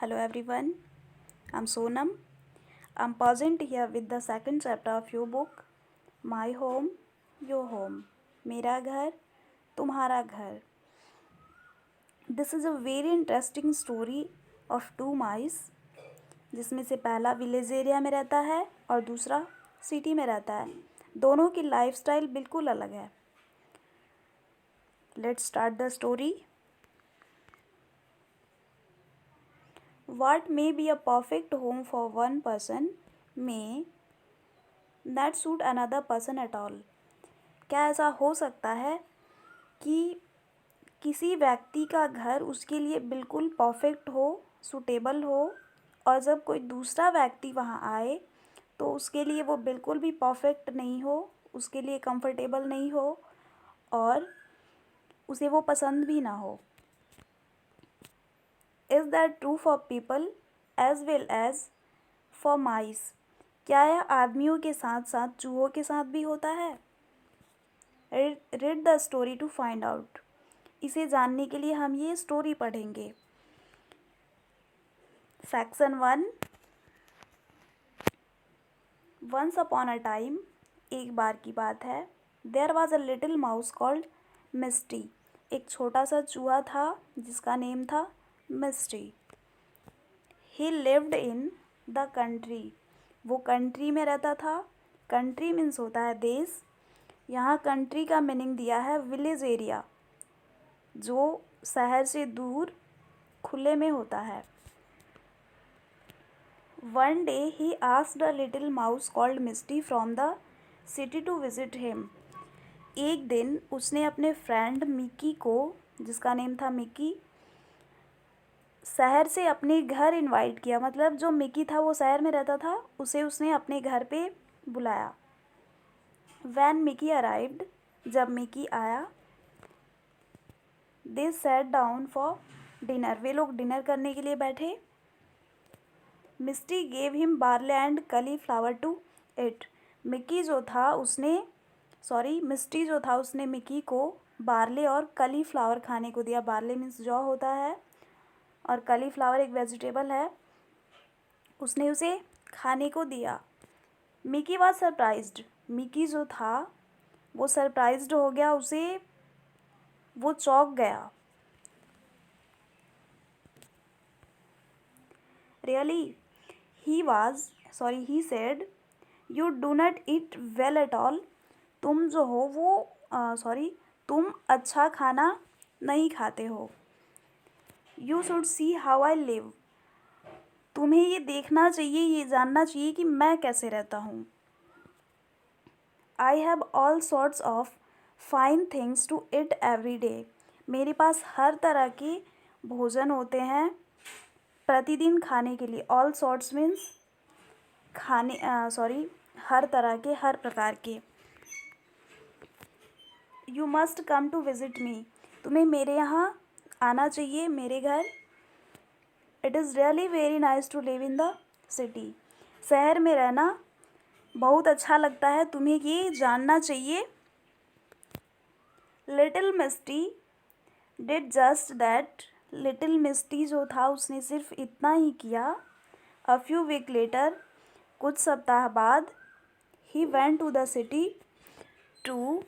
Hello everyone, I'm Sonam. I'm present here with the second chapter of your book, My Home, Your Home. मेरा घर, तुम्हारा घर. This is a very interesting story of two mice, जिसमें से पहला village area में रहता है और दूसरा सिटी में रहता है. दोनों की लाइफस्टाइल बिल्कुल अलग है. Let's start the story. What may be a perfect home for one person may not suit another person at all. क्या ऐसा हो सकता है कि किसी व्यक्ति का घर उसके लिए बिल्कुल परफेक्ट हो, सूटेबल हो, और जब कोई दूसरा व्यक्ति वहाँ आए तो उसके लिए वो बिल्कुल भी परफेक्ट नहीं हो, उसके लिए कंफर्टेबल नहीं हो और उसे वो पसंद भी ना हो. Is that true for people as well as for mice? क्या यह आदमियों के साथ साथ चूहों के साथ भी होता है? Read the story to find out. इसे जानने के लिए हम ये स्टोरी पढ़ेंगे. Section 1. Once upon a time, एक बार की बात है. There was a little mouse called Misty. एक छोटा सा चूहा था जिसका नेम था Misty. He lived in the country. वो कंट्री में रहता था. कंट्री मीन्स होता है देश. यहाँ कंट्री का मीनिंग दिया है विलेज एरिया, जो शहर से दूर खुले में होता है. One day he asked a little mouse called Misty from the city to visit him. एक दिन उसने अपने फ्रेंड मिकी को, जिसका नेम था मिकी, शहर से अपने घर इनवाइट किया. मतलब जो मिकी था वो शहर में रहता था, उसे उसने अपने घर पे बुलाया. वैन मिकी अराइव्ड, जब मिकी आया, दे सैट डाउन फॉर डिनर. वे लोग डिनर करने के लिए बैठे. मिस्टी गेव हिम बार्ले एंड कली फ्लावर टू इट. मिस्टी जो था उसने मिकी को बार्ले और कली फ्लावर खाने को दिया. बार्ले मीन्स जौ होता है और कली फ्लावर एक वेजिटेबल है. उसने उसे खाने को दिया. Mickey was surprised. मिकी जो था वो सरप्राइज्ड हो गया, वो चौंक गया. Really he said, you do not eat well at all. तुम जो हो तुम अच्छा खाना नहीं खाते हो. You should see how I live. तुम्हें ये देखना चाहिए, ये जानना चाहिए कि मैं कैसे रहता हूँ. I have all sorts of fine things to eat every day. मेरे पास हर तरह के भोजन होते हैं प्रतिदिन खाने के लिए. ऑल सॉर्ट्स मीन्स हर तरह के, हर प्रकार के. You must come to visit me. तुम्हें मेरे यहाँ आना चाहिए, मेरे घर. It is really very nice to live in the city. शहर में रहना बहुत अच्छा लगता है, तुम्हें ये जानना चाहिए. Little Misty did just that. Little Misty जो था उसने सिर्फ इतना ही किया. अ फ्यू वीक लेटर, कुछ सप्ताह बाद, he went to the city to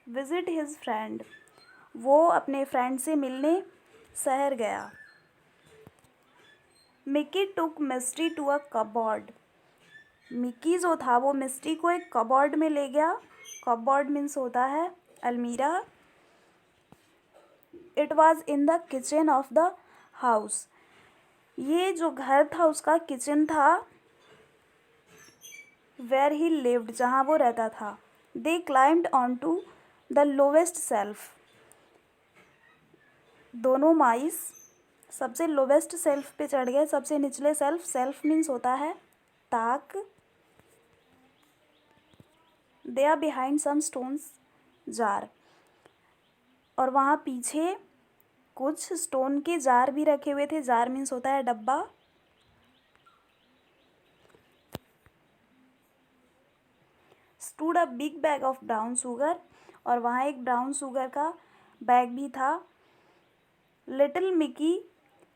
visit his friend. वो अपने फ्रेंड से मिलने शहर गया. Mickey took Misty to a cupboard. Mickey जो था वो मिस्टी को एक कबॉर्ड में ले गया. कबॉर्ड मीन्स होता है अलमीरा. It was in the kitchen of the house. ये जो घर था उसका किचन था. वेयर ही लिव्ड, जहाँ वो रहता था. They climbed on to the lowest shelf. दोनों माइस सबसे लोवेस्ट सेल्फ पे चढ़ गए, सबसे निचले सेल्फ. सेल्फ मीन्स होता है ताक. They are behind some stones jar. और वहाँ पीछे कुछ स्टोन के जार भी रखे हुए थे. जार मीन्स होता है डब्बा. Stood a big bag of brown sugar. और वहाँ एक ब्राउन शुगर का बैग भी था. Little Mickey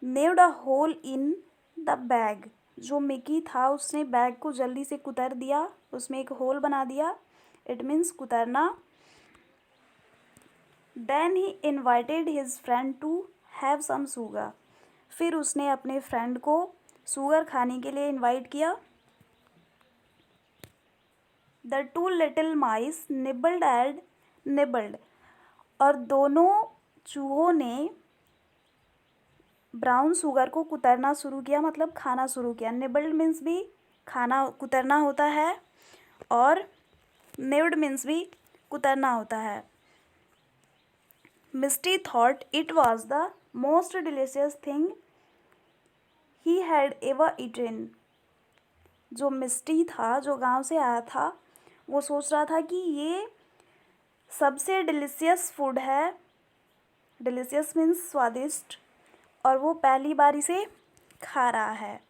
gnawed a hole in the bag, जो मिकी था उसने बैग को जल्दी से कुतर दिया, उसमें एक होल बना दिया, इट मीन्स कुतरना। Then he invited his friend to have some sugar, फिर उसने अपने फ्रेंड को शुगर खाने के लिए इनवाइट किया। The two little mice nibbled and nibbled, और दोनों चूहों ने ब्राउन शुगर को कुतरना शुरू किया, मतलब खाना शुरू किया। निबल्ड मीन्स भी खाना कुतरना होता है, और निब्ड मीन्स भी कुतरना होता है। Misty thought it was the most delicious thing he had ever eaten, जो मिस्टी था, जो गांव से आया था, वो सोच रहा था कि ये सबसे डिलीशियस फूड है, डिलीशियस मीन्स स्वादिष्ट, और वो पहली बारी से खा रहा है।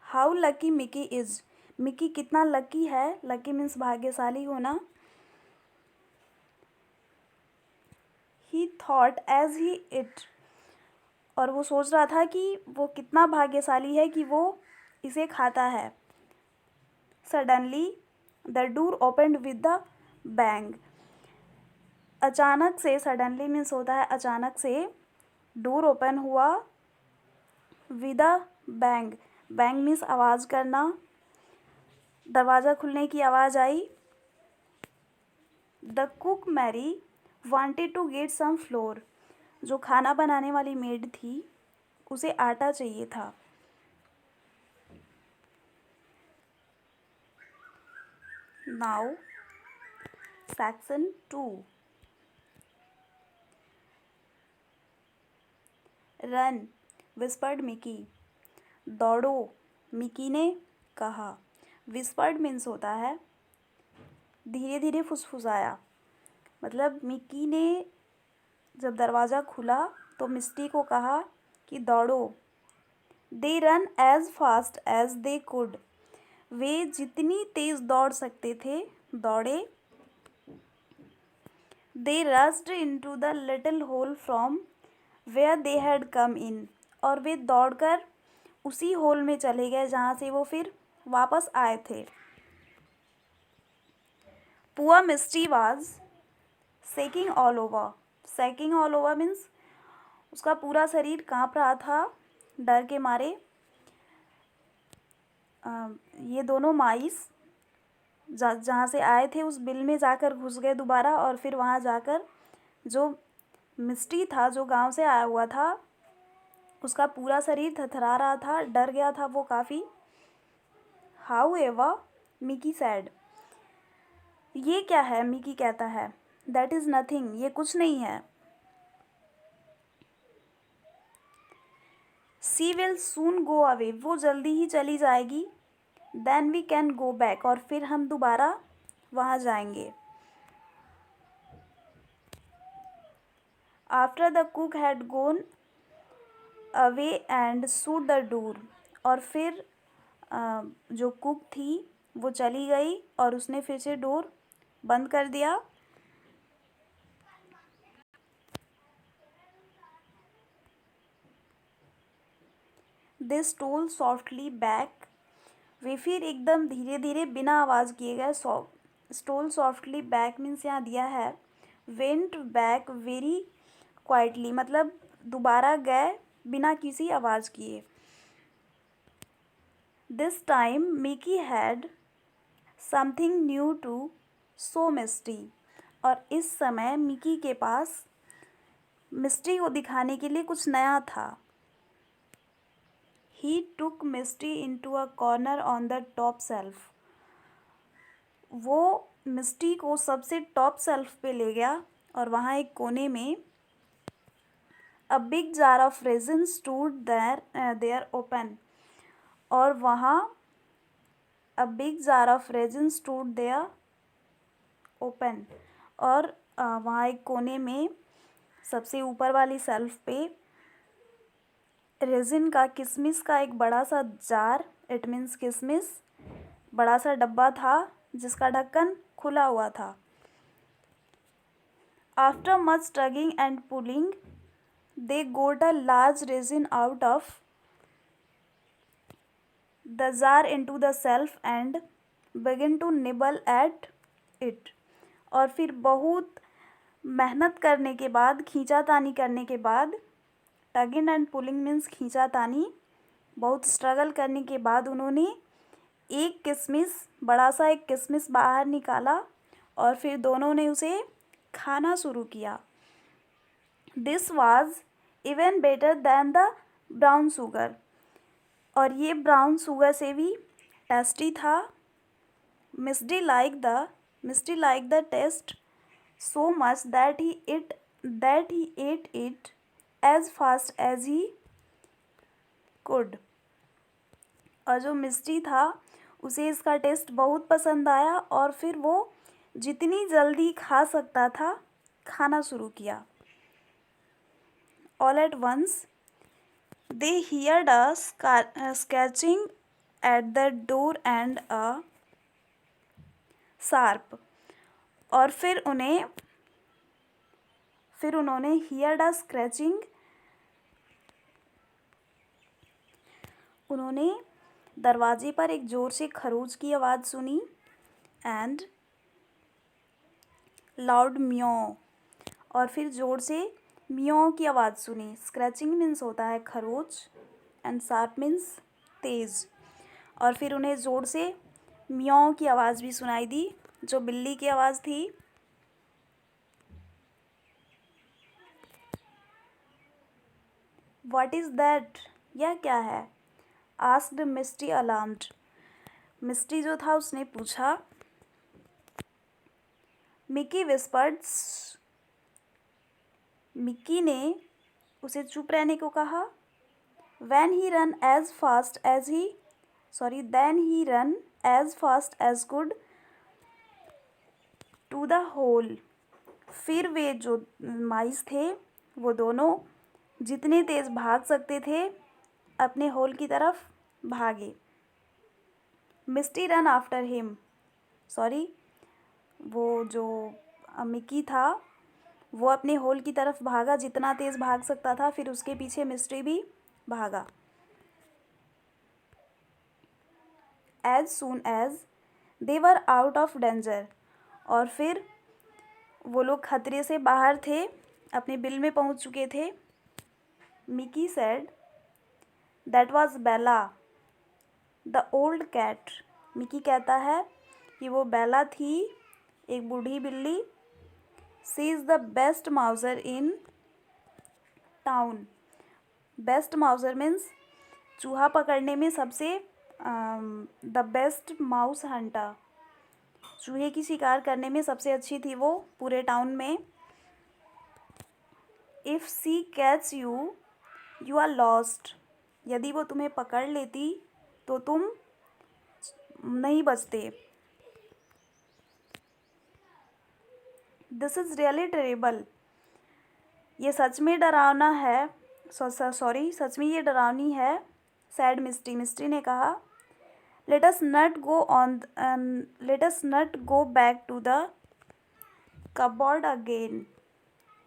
How lucky Mickey is, Mickey कितना लकी है, लकी मीन्स भाग्यशाली होना। He thought as he ate, और वो सोच रहा था कि वो कितना भाग्यशाली है कि वो इसे खाता है। Suddenly the door opened with the bang, अचानक से, सडनली मीन्स होता है अचानक से, डोर ओपन हुआ with a bang, bang means आवाज़ करना, दरवाज़ा खुलने की आवाज़ आई। The cook Mary wanted to get some flour, जो खाना बनाने वाली मेड थी उसे आटा चाहिए था। Now section 2, run whispered Mickey, दौड़ो मिकी ने कहा। विस्पर्ड मीन्स होता है धीरे धीरे फुसफुसाया, मतलब मिकी ने जब दरवाज़ा खुला तो मिस्टी को कहा कि दौड़ो। They run as fast as they could, वे जितनी तेज़ दौड़ सकते थे दौड़े। They rushed into the little hole from where they had come in, और वे दौड़कर उसी होल में चले गए जहाँ से वो फिर वापस आए थे। Poor Misty was shaking all over, shaking all over means उसका पूरा शरीर काँप रहा था डर के मारे। ये दोनों माइस जहाँ से आए थे उस बिल में जाकर घुस गए दोबारा, और फिर वहाँ जाकर जो मिस्टी था, जो गांव से आया हुआ था, उसका पूरा शरीर थरथरा रहा था, डर गया था वो काफ़ी। हाउ एवर मिकी सैड, ये क्या है, मिकी कहता है। दैट इज़ नथिंग, ये कुछ नहीं है। सी विल सून गो अवे, वो जल्दी ही चली जाएगी। Then we can go back, और फिर हम दोबारा वहाँ जाएंगे। After the cook had gone away and shut the door, और फिर जो कुक थी वो चली गई और उसने फिर से डोर बंद कर दिया। दे स्टोल सॉफ्टली बैक, वे फिर एकदम धीरे धीरे बिना आवाज़ किए गए। स्टोल सॉफ्टली बैक मीन्स यहाँ दिया है वेंट बैक वेरी क्वाइटली, मतलब दोबारा गए बिना किसी आवाज़ किए। This time Mickey had something new to show Misty, और इस समय मिकी के पास मिस्टी को दिखाने के लिए कुछ नया था। He took Misty into a corner on the top shelf, वो मिस्टी को सबसे टॉप सेल्फ पे ले गया, और वहाँ एक कोने में a big jar of resin stood there open, और वहाँ a big jar of resin stood there open, और वहाँ एक कोने में सबसे ऊपर वाली सेल्फ पे रेजिन का, किशमिश का एक बड़ा सा जार, इट मीन्स किशमिश, बड़ा सा डब्बा था जिसका ढक्कन खुला हुआ था। After much tugging and pulling they got a large raisin out of the jar into the shelf and began to nibble at it. और फिर बहुत मेहनत करने के बाद, खींचातानी करने के बाद, टगिंग एंड पुलिंग मीन्स खींचातानी, बहुत स्ट्रगल करने के बाद उन्होंने एक किशमिश, बड़ा सा एक किशमिश बाहर निकाला और फिर दोनों ने उसे खाना शुरू किया. This was even better than the brown sugar. और ये ब्राउन शुगर से भी टेस्टी था. Misty liked the taste so much that he ate it as fast as he could. और जो मिस्टी था उसे इसका टेस्ट बहुत पसंद आया और फिर वो जितनी जल्दी खा सकता था खाना शुरू किया. All at once they heard a scratching at the door and a sharp. और फिर उन्होंने हियर्ड अ स्क्रैचिंग, उन्होंने दरवाजे पर एक ज़ोर से खरोच की आवाज़ सुनी. And loud म्यो. और फिर ज़ोर से म्यो की आवाज़ सुनी. स्क्रैचिंग मीन्स होता है खरोच एंड शार्प मीन्स तेज़. और फिर उन्हें ज़ोर से म्यो की आवाज़ भी सुनाई दी जो बिल्ली की आवाज़ थी. What is that? यह क्या है? आस्क्ड मिस्टी अलार्म्ड. मिस्टी जो था उसने पूछा. Mickey whispered. मिकी ने उसे चुप रहने को कहा. then he ran as fast as could to the hole. फिर वे जो माइस थे वो दोनों जितने तेज़ भाग सकते थे अपने होल की तरफ भागे. मिस्टी रन आफ्टर हिम. वो जो मिकी था वो अपने होल की तरफ भागा, जितना तेज़ भाग सकता था. फिर उसके पीछे मिस्टी भी भागा. As soon as they were out of danger. और फिर वो लोग खतरे से बाहर थे, अपने बिल में पहुंच चुके थे. Mickey said that was Bella the old cat. Mickey कहता है कि वो बेला थी, एक बूढ़ी बिल्ली. She is the best mouser in town. Best mouser means चूहा पकड़ने में सबसे, द बेस्ट माउस हंटर, चूहे की शिकार करने में सबसे अच्छी थी वो पूरे टाउन में. If she catch you you are lost. यदि वो तुम्हें पकड़ लेती तो तुम नहीं बचते. This is really terrible. ये सच में डरावना है. सच में ये डरावनी है. सैड मिस्टी ने कहा. Let us not go back to the cupboard again.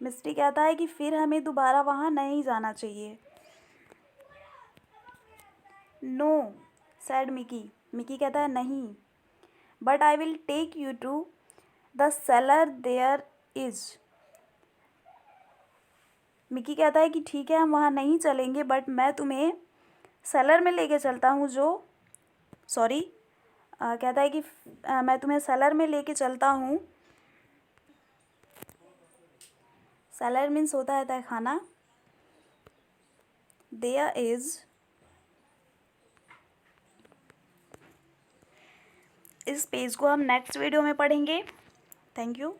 Misty कहता है कि फिर हमें दोबारा वहाँ नहीं जाना चाहिए. नो सैड मिकी कहता है नहीं. But I will take you to the cellar there is. Mickey कहता है कि ठीक है हम वहाँ नहीं चलेंगे, बट मैं तुम्हें सेलर में लेके चलता हूँ. कहता है कि मैं तुम्हें सेलर में लेके चलता हूँ. सेलर मीन्स होता है तहखाना. There is. इस पेज को हम नेक्स्ट वीडियो में पढ़ेंगे. Thank you.